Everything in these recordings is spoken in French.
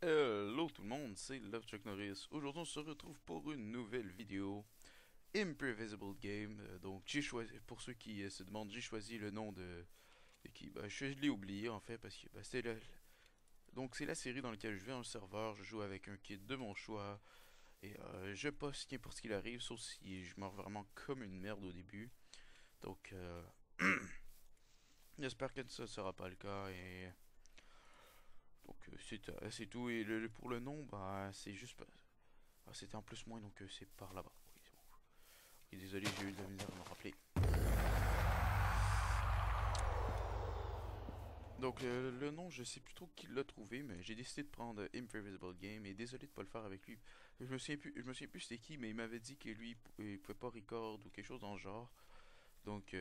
Hello tout le monde, c'est Love Chuck Norris. Aujourd'hui on se retrouve pour une nouvelle vidéo Imprevisible Game. Donc j'ai choisi, pour ceux qui se demandent, j'ai choisi le nom de qui. Je l'ai oublié en fait parce que donc c'est la série dans laquelle je vais un serveur, je joue avec un kit de mon choix et je poste qu'importe ce qu'il arrive, sauf si je meurs vraiment comme une merde au début. Donc j'espère que ça sera pas le cas et donc c'est tout. Et pour le nom, c'est juste. C'était en plus moins, donc c'est par là-bas. Oui, c'est bon. Ok, désolé, j'ai eu de la misère à me rappeler. Donc le nom, je sais plus trop qui l'a trouvé, mais j'ai décidé de prendre Imprevisible Game et désolé de pas le faire avec lui. Je me souviens plus c'était qui, mais il m'avait dit que lui, il pouvait pas record ou quelque chose dans le genre. Donc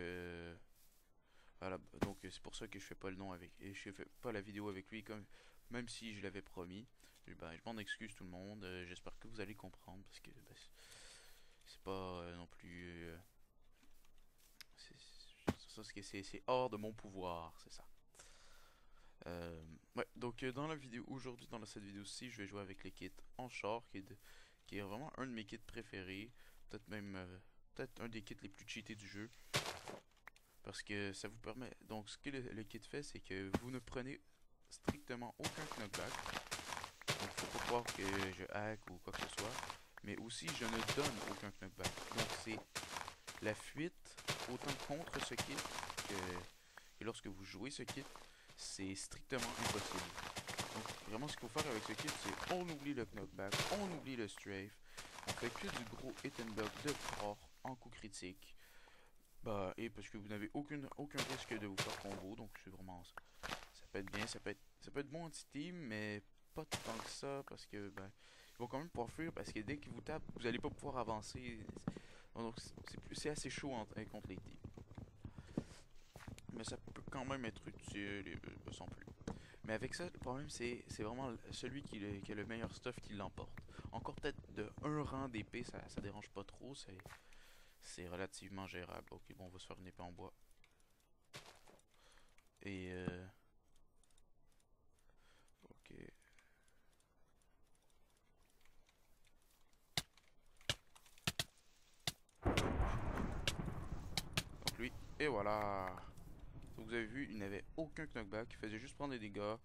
voilà, donc c'est pour ça que je fais pas le nom avec, et je fais pas la vidéo avec lui, comme même si je l'avais promis. Et je m'en excuse tout le monde. J'espère que vous allez comprendre parce que c'est pas non plus. C'est hors de mon pouvoir, c'est ça. Ouais, donc dans la vidéo aujourd'hui, dans cette vidéo-ci, je vais jouer avec les kits en char, qui est vraiment un de mes kits préférés, peut-être même peut-être un des kits les plus cheatés du jeu, parce que ça vous permet. Donc ce que le kit fait, c'est que vous ne prenez strictement aucun knockback. Donc faut pas croire que je hack ou quoi que ce soit, mais aussi je ne donne aucun knockback. Donc c'est la fuite autant contre ce kit que, que lorsque vous jouez ce kit, c'est strictement impossible. Donc vraiment ce qu'il faut faire avec ce kit, c'est on oublie le knockback, on oublie le strafe, on fait que du gros hit and block de fort en coup critique. Et parce que vous n'avez aucun risque de vous faire combo, donc c'est vraiment ça. Ça peut être bien, ça peut être bon anti-team, mais pas tant que ça, parce que ils vont quand même pouvoir fuir, parce que dès qu'ils vous tapent, vous n'allez pas pouvoir avancer. Donc c'est assez chaud contre les teams. Mais ça peut quand même être utile, sans plus. Mais avec ça, le problème, c'est vraiment celui qui a le meilleur stuff qui l'emporte. Encore peut-être de un rang d'épée, ça dérange pas trop, c'est relativement gérable. Ok, bon, on va se faire une épée en bois. Et ok. Donc lui, et voilà. Donc vous avez vu, il n'avait aucun knockback, il faisait juste prendre des dégâts,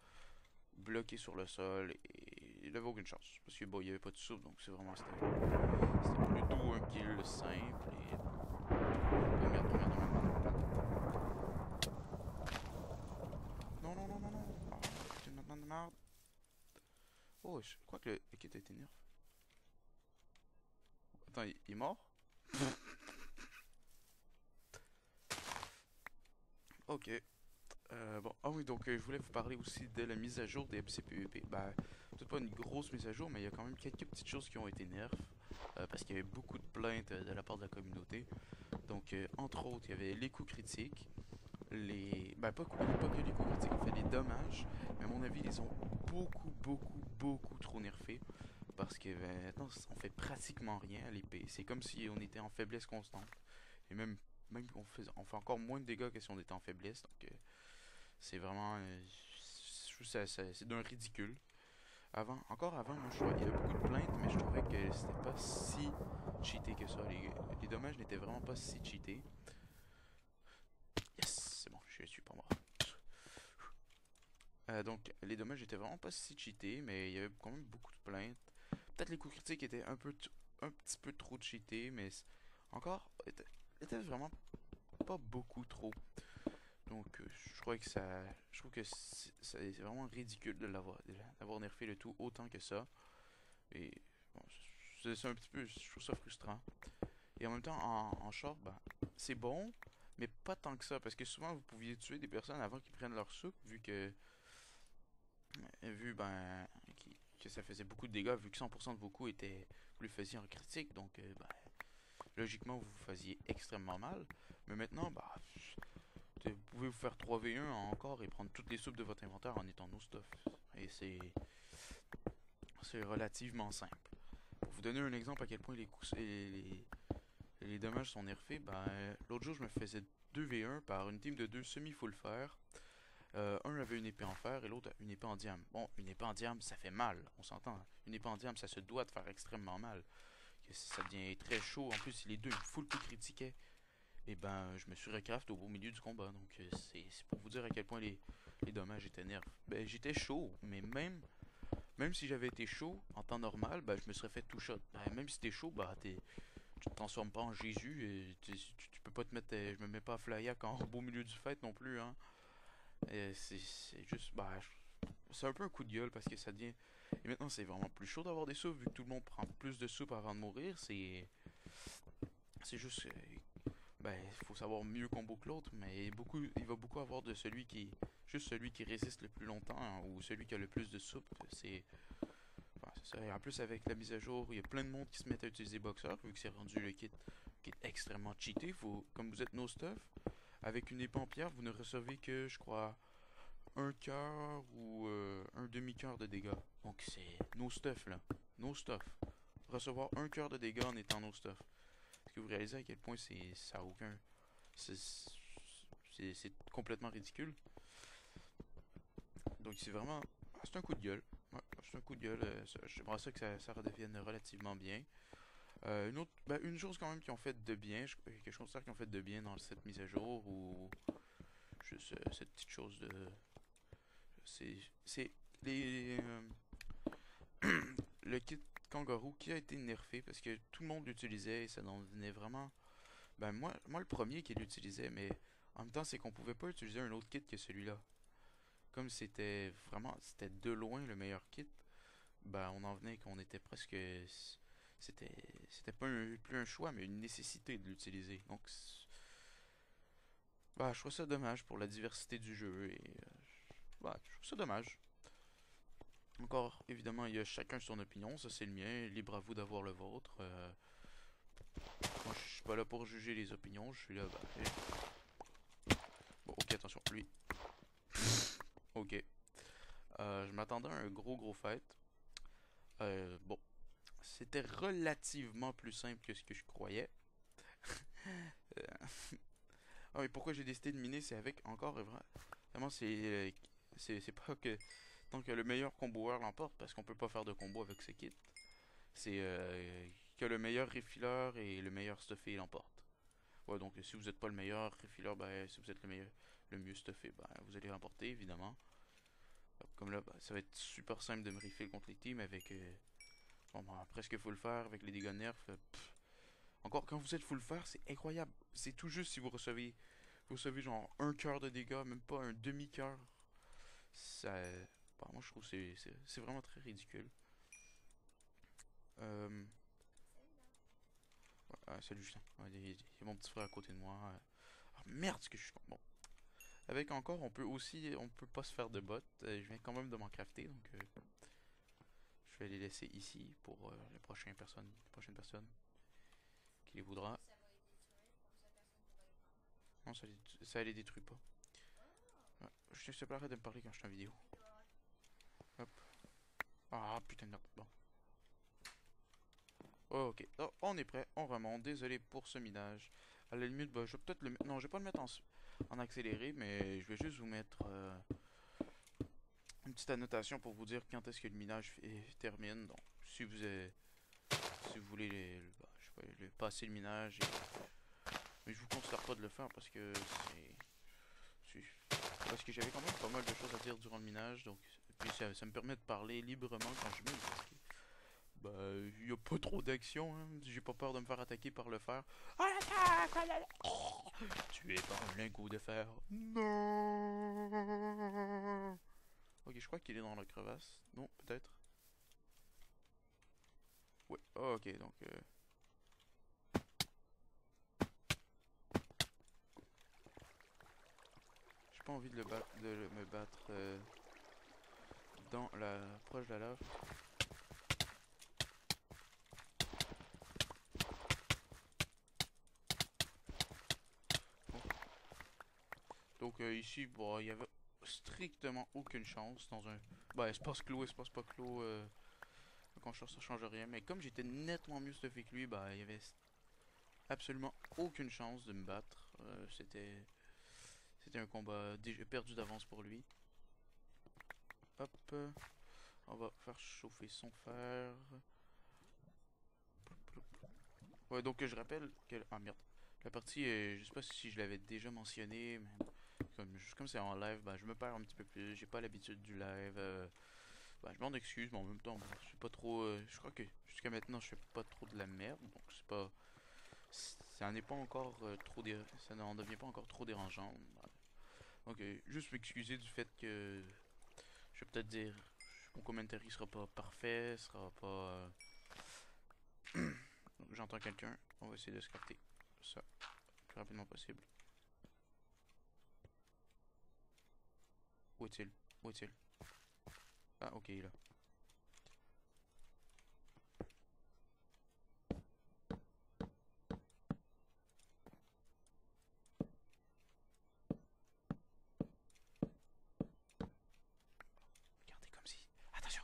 bloqué sur le sol, et il avait aucune chance. Parce que bon, il n'y avait pas de soupe, donc c'est vraiment, c'était plutôt un kill simple, et... Oh merde, oh merde, oh merde, oh merde. Non, non, non, non, non. Ah, putain de merde. Oh, je crois que le kit a été nerf. Attends, il est mort? Ok. Bon, ah oui, donc je voulais vous parler aussi de la mise à jour des MCPEP. Peut-être pas une grosse mise à jour, mais il y a quand même quelques petites choses qui ont été nerfs. Parce qu'il y avait beaucoup de plaintes de la part de la communauté. Donc, entre autres, il y avait les coups critiques. Pas que les coups critiques, en fait, les dommages. Mais à mon avis, ils ont beaucoup trop nerfés. Parce que maintenant, on fait pratiquement rien à l'épée. C'est comme si on était en faiblesse constante. Et même on fait encore moins de dégâts que si on était en faiblesse. Donc, c'est vraiment. Je trouve c'est d'un ridicule. Encore avant, moi, il y avait beaucoup de plaintes, mais je trouvais que c'était pas si cheaté que ça. Les dommages n'étaient vraiment pas si cheatés. Yes, c'est bon, je suis pas mort. Donc, les dommages étaient vraiment pas si cheatés, mais il y avait quand même beaucoup de plaintes. Peut-être les coups critiques étaient un petit peu trop cheatés, mais encore, étaient vraiment pas beaucoup trop. Donc, je trouve que c'est vraiment ridicule d'avoir nerfé le tout autant que ça. Et bon, c'est un petit peu, je trouve ça frustrant. Et en même temps, en short, c'est bon, mais pas tant que ça, parce que souvent vous pouviez tuer des personnes avant qu'ils prennent leur soupe, vu que ça faisait beaucoup de dégâts, vu que 100% de vos coups étaient, vous les faisiez en critique, donc logiquement vous vous faisiez extrêmement mal. Mais maintenant, vous pouvez vous faire 3v1 encore et prendre toutes les soupes de votre inventaire en étant no stuff. Et c'est relativement simple. Pour vous donner un exemple à quel point les dommages sont nerfés, l'autre jour je me faisais 2v1 par une team de 2 semi-full fer. Un avait une épée en fer et l'autre une épée en diamant. Bon, une épée en diamant, ça fait mal, on s'entend. Une épée en diamant, ça se doit de faire extrêmement mal. Que ça devient très chaud. En plus, si les deux, une full coup critiquaient, et ben, je me suis recraft au beau milieu du combat. Donc, c'est pour vous dire à quel point les dommages étaient nerfs. Ben, j'étais chaud, mais même si j'avais été chaud en temps normal, ben, je me serais fait tout shot. Ben, même si t'es chaud, bah, tu te transformes pas en Jésus et tu peux pas te mettre. Je me mets pas à flyer quand au beau milieu du fight non plus, hein. C'est juste. Bah, c'est un peu un coup de gueule parce que ça devient. Et maintenant, c'est vraiment plus chaud d'avoir des soupes vu que tout le monde prend plus de soupe avant de mourir. C'est juste. Ben, il faut savoir mieux combo que l'autre, mais il va beaucoup avoir de celui qui. Juste celui qui résiste le plus longtemps hein, ou celui qui a le plus de soupe. Enfin, c'est ça. Et en plus, avec la mise à jour, il y a plein de monde qui se mettent à utiliser Boxer vu que c'est rendu le kit qui est extrêmement cheaté. Comme vous êtes no stuff, avec une épée en pierre, vous ne recevez que, je crois, un quart ou un demi-quart de dégâts. Donc c'est no stuff là. No stuff. Recevoir un quart de dégâts en étant no stuff. Est-ce que vous réalisez à quel point ça a aucun. C'est c'est complètement ridicule. Donc c'est vraiment. C'est un coup de gueule. Ouais, c'est un coup de gueule. J'aimerais ça que ça redevienne relativement bien. Une chose quand même qu'ils ont fait de bien, quelque chose qu'ils ont fait de bien dans cette mise à jour, ou juste cette petite chose de. C'est les. Le kit Kangaroo qui a été nerfé parce que tout le monde l'utilisait et ça en devenait vraiment. Ben moi le premier qui l'utilisait, mais en même temps c'est qu'on pouvait pas utiliser un autre kit que celui-là. Comme c'était de loin le meilleur kit, ben on en venait qu'on était presque. C'était c'était pas plus un choix mais une nécessité de l'utiliser. Donc bah je trouve ça dommage pour la diversité du jeu et bah je trouve ça dommage. Encore, évidemment, il y a chacun son opinion, ça c'est le mien, libre à vous d'avoir le vôtre. Moi je suis pas là pour juger les opinions, je suis là, bon, ok, attention, lui. Ok. Je m'attendais à un gros fight. Bon, c'était relativement plus simple que ce que je croyais. Euh, Ah mais pourquoi j'ai décidé de miner, c'est avec encore vraiment c'est pas que tant que le meilleur comboer l'emporte parce qu'on peut pas faire de combo avec ce kit. C'est que le meilleur refilleur et le meilleur stuffé l'emporte. Ouais, donc si vous êtes pas le meilleur refilleur, ben si vous êtes le mieux stuffé, ben vous allez remporter évidemment. Comme là, ben, ça va être super simple de me refill contre les teams avec bon, ben, presque full faire avec les dégâts nerfs. Encore quand vous êtes full faire, c'est incroyable. C'est tout juste si vous recevez genre un cœur de dégâts, même pas un demi-cœur. Ça, bah, moi je trouve que c'est vraiment très ridicule. Euh, salut Justin. Ouais, il y a mon petit frère à côté de moi. Ah, merde, ce que je suis con. Bon. Avec encore, on peut pas se faire de bots. Je viens quand même de m'en crafter, donc je vais les laisser ici pour les prochaines personnes qui les voudra. Non, ça les détruit pas. Ouais, je te plaît, arrête de me parler quand je suis en vidéo. Hop. Ah putain de merde. Bon. Oh, ok. Oh, on est prêt, on remonte. Désolé pour ce minage. À la limite, bah, je vais peut-être le mettre. Non, je vais pas le mettre en accéléré, mais je vais juste vous mettre une petite annotation pour vous dire quand est-ce que le minage termine. Donc, si vous voulez je sais pas, passer le minage, mais je vous conseille pas de le faire parce que parce que j'avais quand même pas mal de choses à dire durant le minage, donc puis ça me permet de parler librement quand je mine. Parce que, bah, il y a pas trop d'action, hein. J'ai pas peur de me faire attaquer par le fer. Ah, l'attaque! Tu es pas un lingot de fer. Non. Ok, je crois qu'il est dans la crevasse. Non, peut-être. Ouais. Oh, ok, donc. J'ai pas envie de me battre dans la proche de la lave. Bon. Donc ici, bon, il y avait strictement aucune chance dans un. Bah, espace clos, espace pas clos. Quand ça change rien. Mais comme j'étais nettement mieux stuffé que lui, bah, il y avait absolument aucune chance de me battre. c'était un combat déjà perdu d'avance pour lui. Hop, on va faire chauffer son fer. Ouais, donc je rappelle que... Ah merde. La partie, je sais pas si je l'avais déjà mentionné, mais comme c'est en live, bah, je me perds un petit peu plus. J'ai pas l'habitude du live. Bah, je m'en excuse, mais en même temps, bon, je suis pas trop. Je crois que jusqu'à maintenant, je fais pas trop de la merde, donc c'est pas. Ça n'est pas encore ça n'en devient pas encore trop dérangeant. Voilà. Donc, juste m'excuser du fait que je vais peut-être dire mon commentaire sera pas parfait, sera pas. J'entends quelqu'un, on va essayer de se capter ça le plus rapidement possible. Où est-il? Où est-il? Ah, ok, il est là. Regardez comme si. Attention!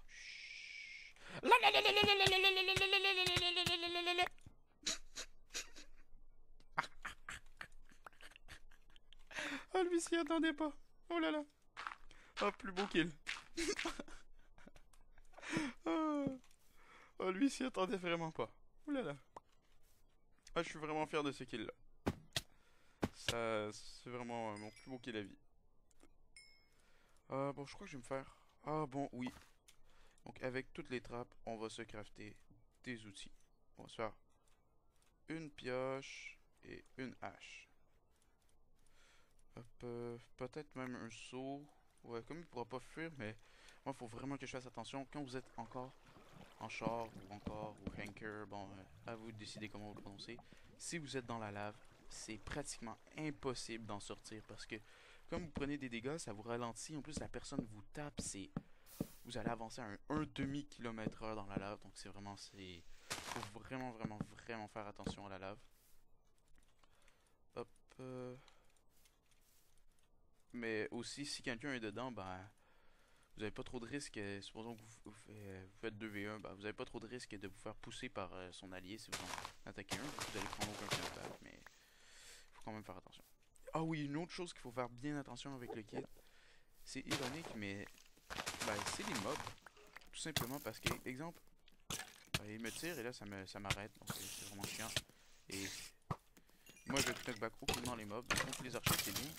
Ah, lui s'y attendait pas. Oh là là. Ah, plus beau qu'il. Ah, oh, lui s'y attendait vraiment pas. Oh là là. Ah, je suis vraiment fier de ce kill là. Ça, c'est vraiment mon plus beau kill à vie. Bon, je crois que je vais me faire. Ah, bon, oui. Donc, avec toutes les trappes, on va se crafter des outils. On va se faire une pioche et une hache. Hop, peut-être même un seau. Ouais, comme il pourra pas fuir, mais moi, il faut vraiment que je fasse attention. Quand vous êtes encore en char ou encore ou hanker, bon, à vous de décider comment vous le prononcez. Si vous êtes dans la lave, c'est pratiquement impossible d'en sortir parce que comme vous prenez des dégâts, ça vous ralentit. En plus, la personne vous tape, vous allez avancer à un demi-kilomètre/heure dans la lave. Donc faut vraiment, vraiment, vraiment faire attention à la lave. Hop. Mais aussi, si quelqu'un est dedans, ben, vous n'avez pas trop de risque. Supposons que vous faites 2v1, ben, vous n'avez pas trop de risque de vous faire pousser par son allié si vous en attaquez un. Vous allez prendre aucun knockback, mais il faut quand même faire attention. Ah oui, une autre chose qu'il faut faire bien attention avec le kit, c'est ironique, mais ben, c'est les mobs. Tout simplement parce que, exemple, il me tire et là ça m'arrête, donc c'est vraiment chiant. Et moi je knockback aucunement les mobs, contre les archers c'est bien.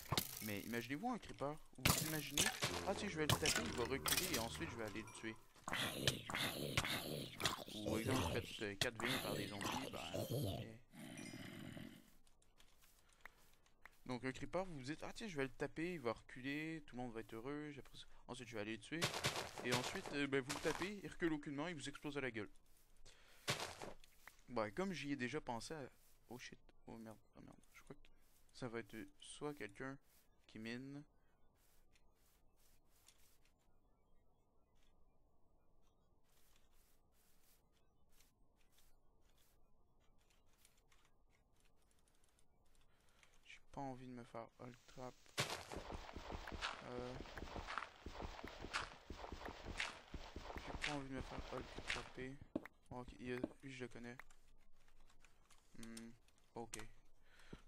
Mais imaginez-vous un creeper où vous imaginez, ah tiens je vais le taper, il va reculer et ensuite je vais aller le tuer. Ou exemple vous faites 4v1 par des zombies, donc un creeper vous vous dites, ah tiens je vais le taper, il va reculer, tout le monde va être heureux, ensuite je vais aller le tuer. Et ensuite ben, vous le tapez, il recule aucunement, il vous explose à la gueule. Bah, comme j'y ai déjà pensé à... Oh shit. Oh merde. Oh merde. Je crois que ça va être soit quelqu'un qui mine. J'ai pas envie de me faire hold trap. J'ai pas envie de me faire hold trapper. Ok, lui je le connais. Ok.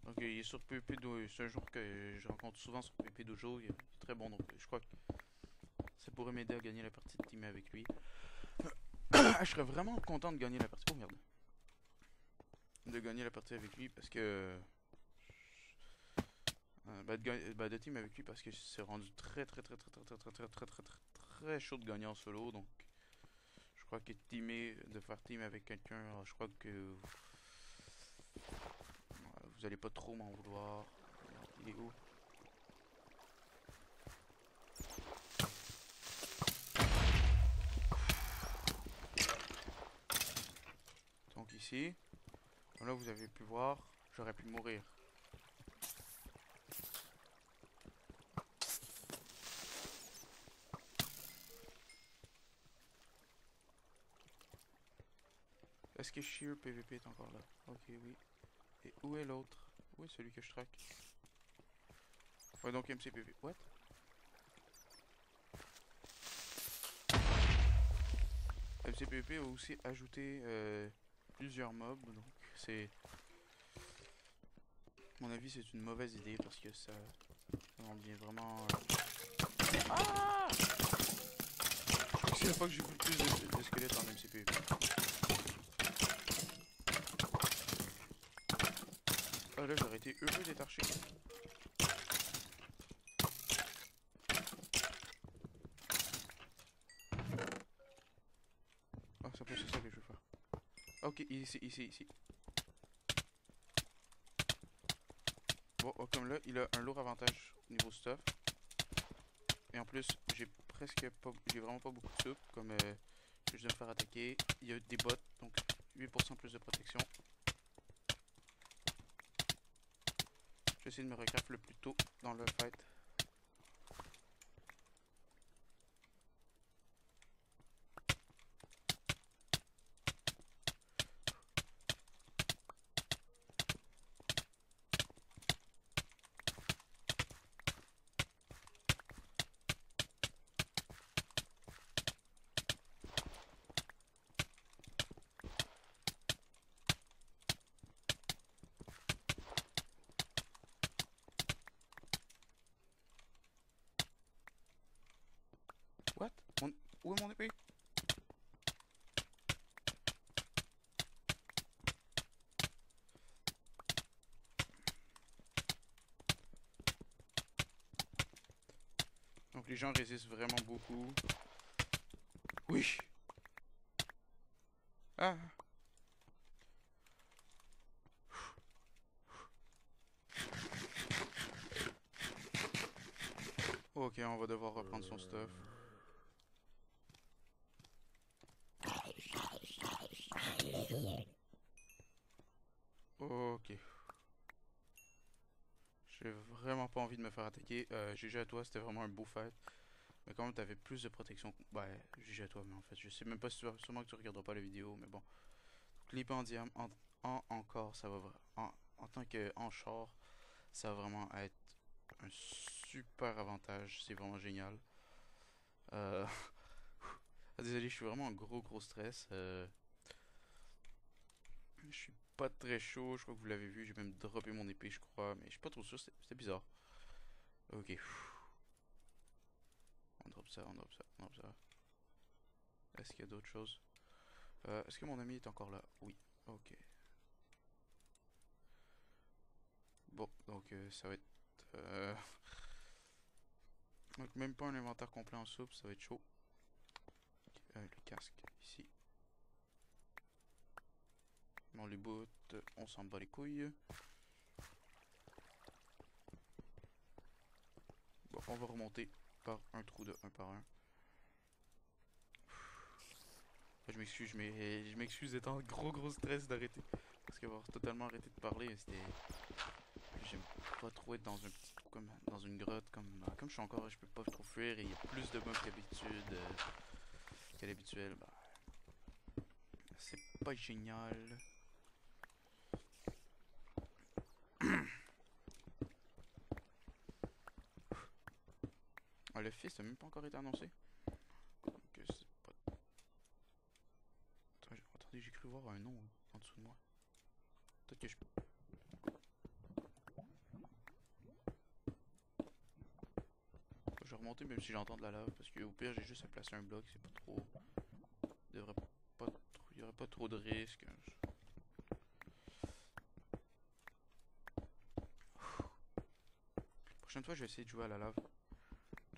Donc il est sur PvP Dojo. C'est un joueur que je rencontre souvent sur PvP Dojo. Il est très bon, donc je crois que ça pourrait m'aider à gagner la partie de team avec lui. Je serais vraiment content de gagner la partie. Oh merde. De gagner la partie avec lui parce que de team avec lui parce que c'est rendu très chaud de gagner en solo, donc je crois que de faire team avec quelqu'un, je crois que vous allez pas trop m'en vouloir. Il est où? Donc ici, là vous avez pu voir, j'aurais pu mourir. Est-ce que Sheer PVP est encore là? Ok, oui. Et où est l'autre? Où est celui que je traque? Ouais, donc MCPV. What? MCPV a aussi ajouté plusieurs mobs, donc c'est... À mon avis, c'est une mauvaise idée parce que On devient vraiment... Ah! C'est la fois que j'ai vu le plus de squelettes en MCP. Ah là j'aurais été heureux d'être archer. Ah c'est pas ça que je veux faire. Ok, ici. Bon, oh, comme là, il a un lourd avantage au niveau stuff. Et en plus, j'ai vraiment pas beaucoup de soupe, comme je vais me faire attaquer. Il y a des bots, donc 8% plus de protection. Je vais essayer de me recraft le plus tôt dans le fight. What? Où est mon épée? Donc les gens résistent vraiment beaucoup. Oui! Ah! Ok, on va devoir reprendre son stuff. Ok. J'ai vraiment pas envie de me faire attaquer. GG à toi, c'était vraiment un beau fight. Mais quand même, t'avais plus de protection. Ouais, GG à toi, mais en fait, je sais même pas si tu vas. Sûrement que tu regarderas pas la vidéo, mais bon. L'épée en diamant, encore, ça va. En tant que char, ça va vraiment être un super avantage. C'est vraiment génial. Euh... Désolé, je suis vraiment en gros stress. Je suis pas très chaud, je crois que vous l'avez vu, j'ai même droppé mon épée, je crois, mais je suis pas trop sûr, c'était bizarre. Ok. On drop ça. Est-ce qu'il y a d'autres choses? Est-ce que mon ami est encore là? Oui. Ok. Bon, donc ça va être... Donc même pas un inventaire complet en soupe, ça va être chaud. Le casque, ici. Bon, les boots, on s'en bat les couilles. Bon, on va remonter par un trou de 1 par 1. Je m'excuse, mais je m'excuse d'être en gros stress d'arrêter. Parce qu'avoir totalement arrêté de parler, c'était... J'aime pas trop être dans un petit trou comme dans une grotte comme je suis encore, je peux pas trop fuir et il y a plus de mobs qu'à l'habituel. Bah, c'est pas génial. Ah, le fils a même pas encore été annoncé. Donc c'est pas... Attendez, j'ai cru voir un nom en dessous de moi. Peut-être que je... Je vais remonter même si j'entends de la lave parce que au pire j'ai juste à placer un bloc, c'est pas trop... Il devrait pas trop... Il y aurait pas trop de risques. Prochaine fois je vais essayer de jouer à la lave.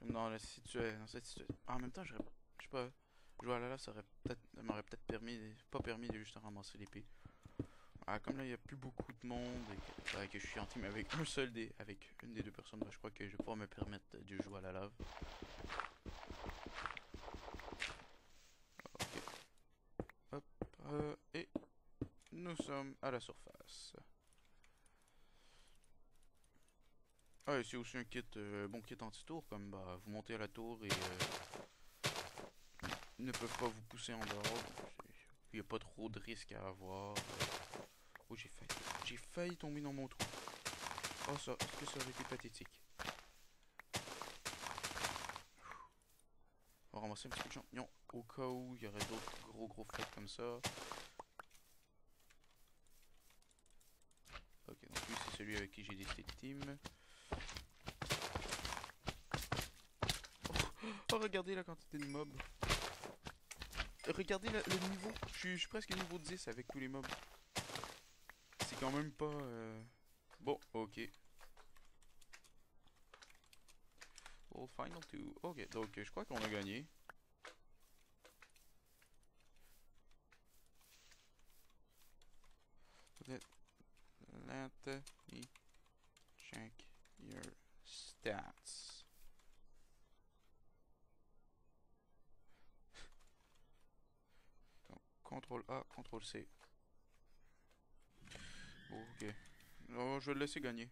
Dans cette situation. En même temps, je sais pas, jouer à la lave, m'aurait peut-être pas permis de juste ramasser l'épée. Ah, comme là, il n'y a plus beaucoup de monde et que je suis en team avec avec une des deux personnes, bah, je crois que je vais pouvoir me permettre de jouer à la lave. Ok. Hop, et nous sommes à la surface. Ah, et c'est aussi un kit, bon kit anti-tour, comme bah, vous montez à la tour et ils ne peuvent pas vous pousser en dehors. Il n'y a pas trop de risques à avoir. Oh, j'ai failli tomber dans mon trou. Oh, ça, est-ce que ça aurait été pathétique? On va ramasser un petit peu de champignons au cas où il y aurait d'autres gros fights comme ça. Ok, donc lui c'est celui avec qui j'ai décidé de team. Oh, regardez la quantité de mobs. Regardez le niveau. Je suis presque niveau 10 avec tous les mobs. C'est quand même pas... Bon, ok. World Final 2. Ok, donc je crois qu'on a gagné. Let me check your stats. Donc, CTRL A, CTRL C. Ok. Oh, je vais le laisser gagner.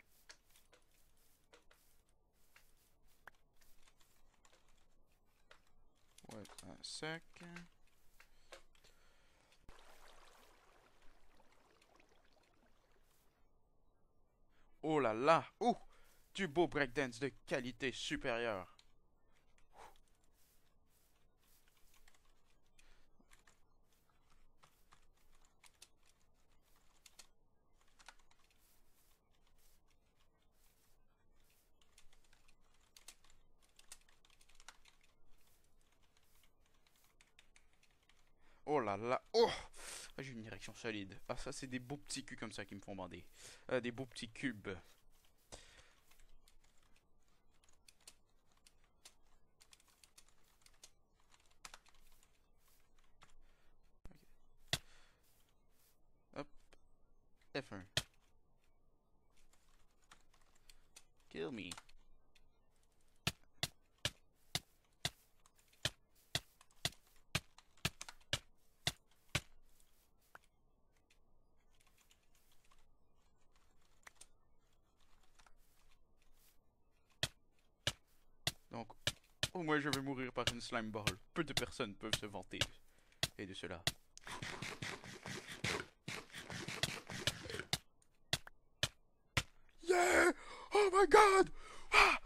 Ouais, un sec. Oh là là! Ouh! Du beau breakdance de qualité supérieure. Oh là là! Oh! Ah, j'ai une érection solide. Ah, ça, c'est des beaux petits culs comme ça qui me font bander. Des beaux petits cubes. Hop, F1. Kill me. Donc, au moins je vais mourir par une slime ball. Peu de personnes peuvent se vanter et de cela. Yeah! Oh my god! Ah!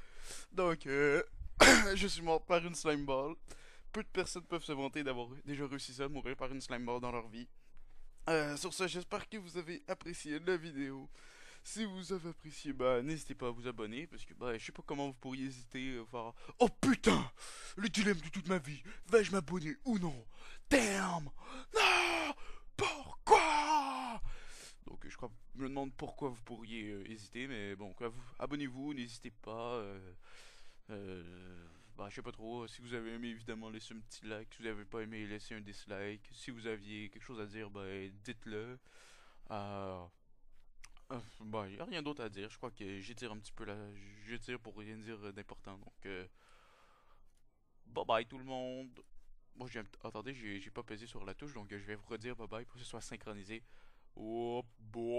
Donc, je suis mort par une slime ball. Peu de personnes peuvent se vanter d'avoir déjà réussi ça, mourir par une slime ball dans leur vie. Sur ce, j'espère que vous avez apprécié la vidéo. Si vous avez apprécié, bah n'hésitez pas à vous abonner parce que bah je sais pas comment vous pourriez hésiter à faire. Oh putain, le dilemme de toute ma vie. Vais-je m'abonner ou non? Damn, non, pourquoi? Donc je crois, je me demande pourquoi vous pourriez hésiter, mais bon, quoi, abonnez-vous, n'hésitez pas. Bah je sais pas trop. Si vous avez aimé, évidemment laissez un petit like. Si vous avez pas aimé, laissez un dislike. Si vous aviez quelque chose à dire, bah dites-le. Euh, bah, y a rien d'autre à dire. Je crois que j'étire un petit peu là. J'étire pour rien dire d'important. Donc, bye bye tout le monde. Moi, attendez, j'ai pas pesé sur la touche, donc je vais vous redire bye bye pour que ce soit synchronisé. Oh boy.